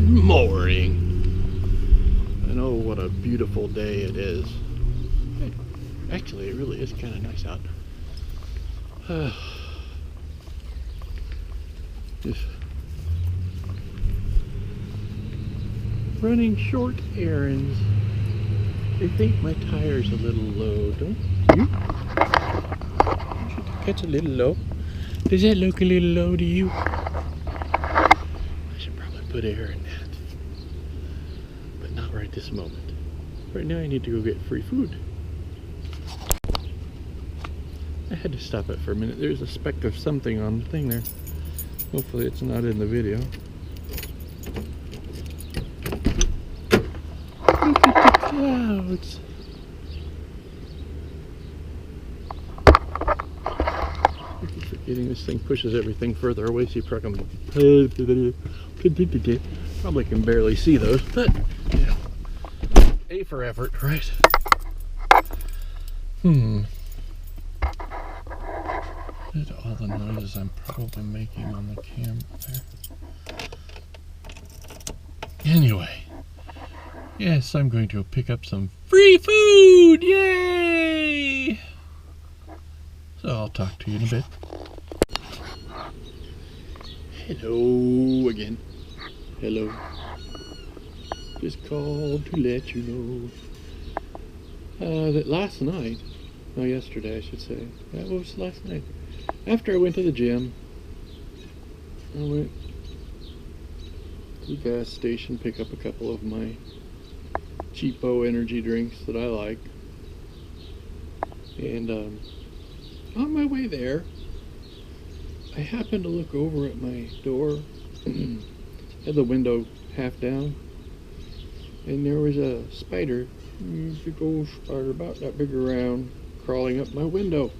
Good morning. I know what a beautiful day it is. Actually, it really is kind of nice out. Just running short errands. I think my tire's a little low, don't you? That's a little low. Does that look a little low to you? I should probably put air in that. But not right this moment. Right now I need to go get free food. I had to stop it for a minute. There's a speck of something on the thing there. Hopefully it's not in the video. Look at the clouds. I keep forgetting this thing pushes everything further away, so you probably can barely see those, but you know, A for effort, right? Look at all the noises I'm probably making on the camera there. Anyway, yes, I'm going to go pick up some free food! Yay! So I'll talk to you in a bit. Hello again. Hello. Just called to let you know that last night, no, yesterday I should say, that was last night. After I went to the gym, I went to the gas station, pick up a couple of my cheapo energy drinks that I like, and on my way there, I happened to look over at my door, had the window half down, and there was a spider, big old spider about that big around, crawling up my window.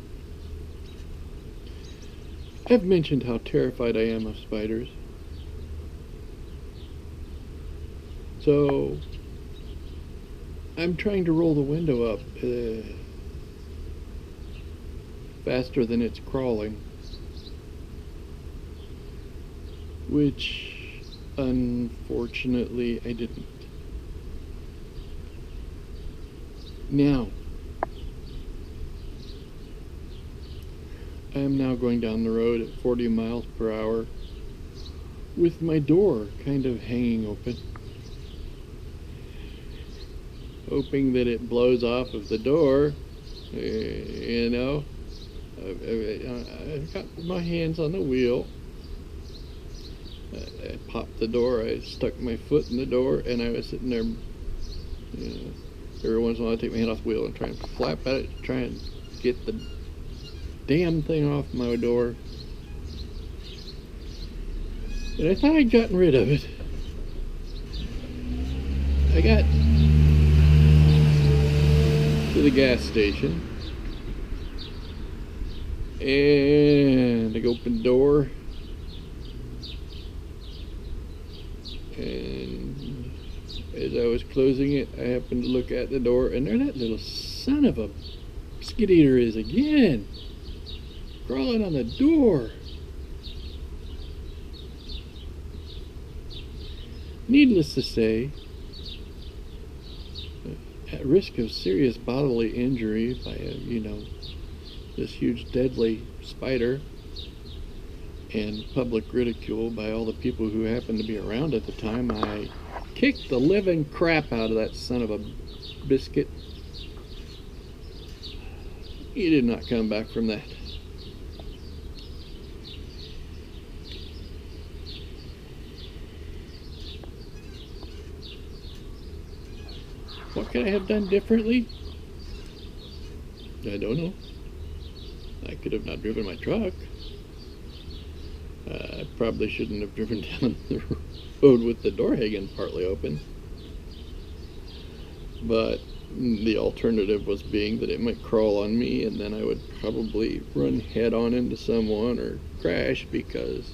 I've mentioned how terrified I am of spiders. So I'm trying to roll the window up faster than it's crawling, which unfortunately I didn't. Now, I am now going down the road at 40 miles per hour with my door kind of hanging open, hoping that it blows off of the door. You know, I've got my hands on the wheel. I popped the door, I stuck my foot in the door, and I was sitting there, you know, every once in a while I take my hand off the wheel and try and flap at it, try and get the damn thing off my door. And I thought I'd gotten rid of it. I got to the gas station and I opened the door, and as I was closing it, I happened to look at the door, and there that little son of a skid eater is again, crawling on the door. Needless to say, at risk of serious bodily injury by this huge deadly spider, and public ridicule by all the people who happened to be around at the time, I kicked the living crap out of that son of a biscuit. He did not come back from that. What could I have done differently? I don't know. I could have not driven my truck. I probably shouldn't have driven down the road with the door hanging partly open. But the alternative was being that it might crawl on me, and then I would probably run head on into someone or crash, because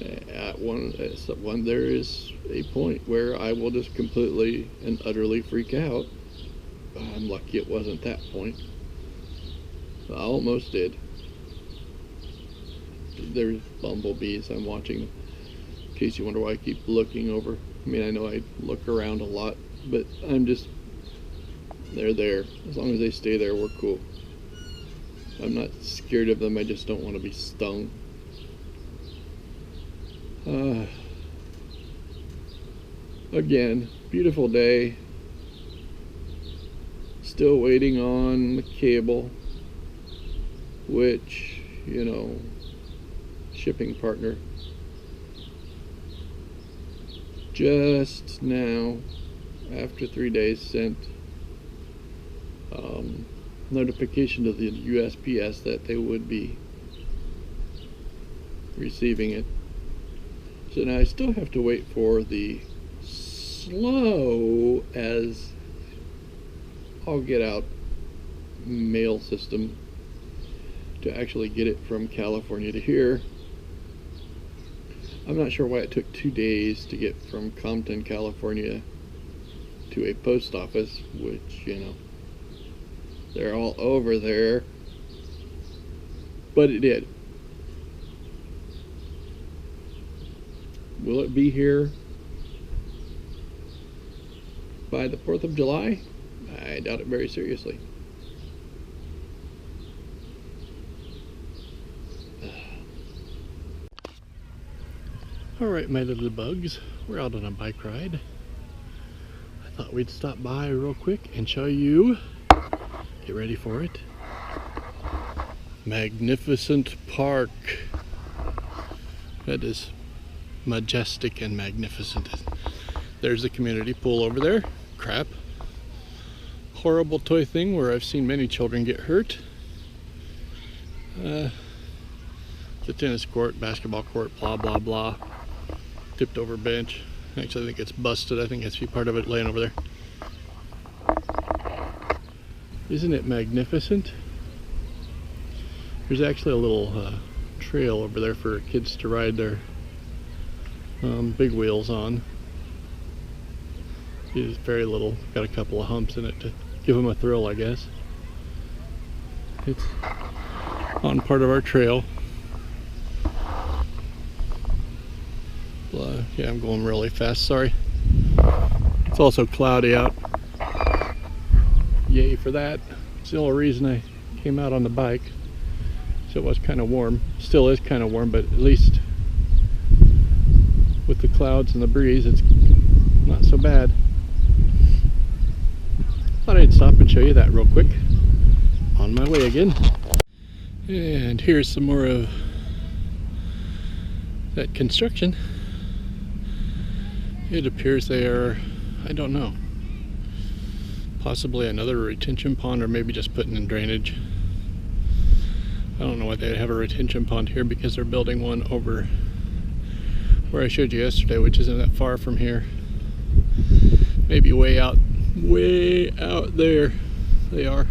at one there is a point where I will just completely and utterly freak out. I'm lucky it wasn't that point. I almost did. There's bumblebees. I'm watching them case you wonder why I keep looking over. I mean, I know I look around a lot, but they're there. As long as they stay there, we're cool. I'm not scared of them, I just don't want to be stung. Again, beautiful day. Still waiting on the cable, which, you know, shipping partner just now, after 3 days, sent notification to the USPS that they would be receiving it. So now I still have to wait for the slow as all get out mail system to actually get it from California to here. I'm not sure why it took 2 days to get from Compton, California to a post office, which, you know, they're all over there, but it did. Will it be here by the 4th of July? I doubt it very seriously. Alright, my little bugs, we're out on a bike ride. I thought we'd stop by real quick and show you, get ready for it, Magnificent Park. That is majestic and magnificent. There's the community pool over there. Crap. Horrible toy thing where I've seen many children get hurt. The tennis court, basketball court, blah blah blah. Tipped over bench. Actually, I think it's busted. I think I see part of it laying over there. Isn't it magnificent? There's actually a little trail over there for kids to ride their big wheels on. It's very little. Got a couple of humps in it to give them a thrill, I guess. It's on part of our trail. Yeah, I'm going really fast, sorry. It's also cloudy out. Yay for that. It's the only reason I came out on the bike. So it was kind of warm. Still is kind of warm, but at least with the clouds and the breeze, it's not so bad. Thought I'd stop and show you that real quick. On my way again. And here's some more of that construction. It appears they are, I don't know, possibly another retention pond, or maybe just putting in drainage. I don't know why they'd have a retention pond here, because they're building one over where I showed you yesterday, which isn't that far from here. Maybe way out there they are.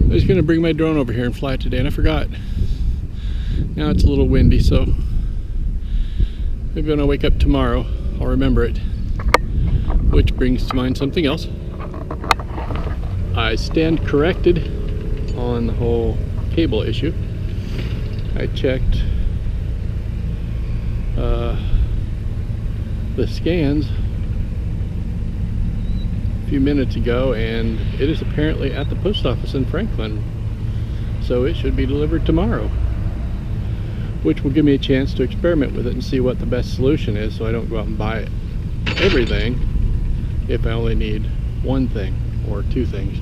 I was going to bring my drone over here and fly it today, and I forgot. Now it's a little windy, so maybe when I wake up tomorrow, I'll remember it. Which brings to mind something else. I stand corrected on the whole cable issue. I checked the scans a few minutes ago, and it is apparently at the post office in Franklin, so it should be delivered tomorrow, which will give me a chance to experiment with it and see what the best solution is, so I don't go out and buy everything if I only need one thing or two things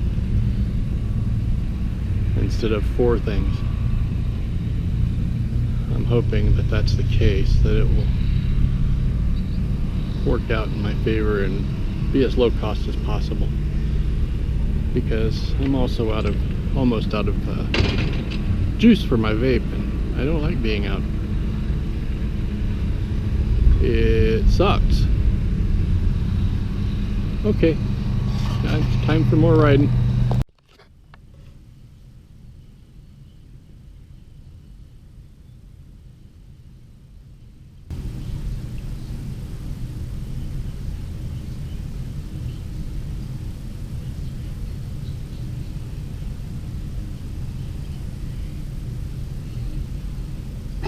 instead of 4 things. I'm hoping that that's the case, that it will work out in my favor and be as low cost as possible, because I'm also almost out of juice for my vape, and I don't like being out. It sucks. Okay, now it's time for more riding.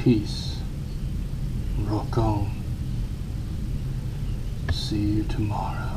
Peace. Rock on. See you tomorrow.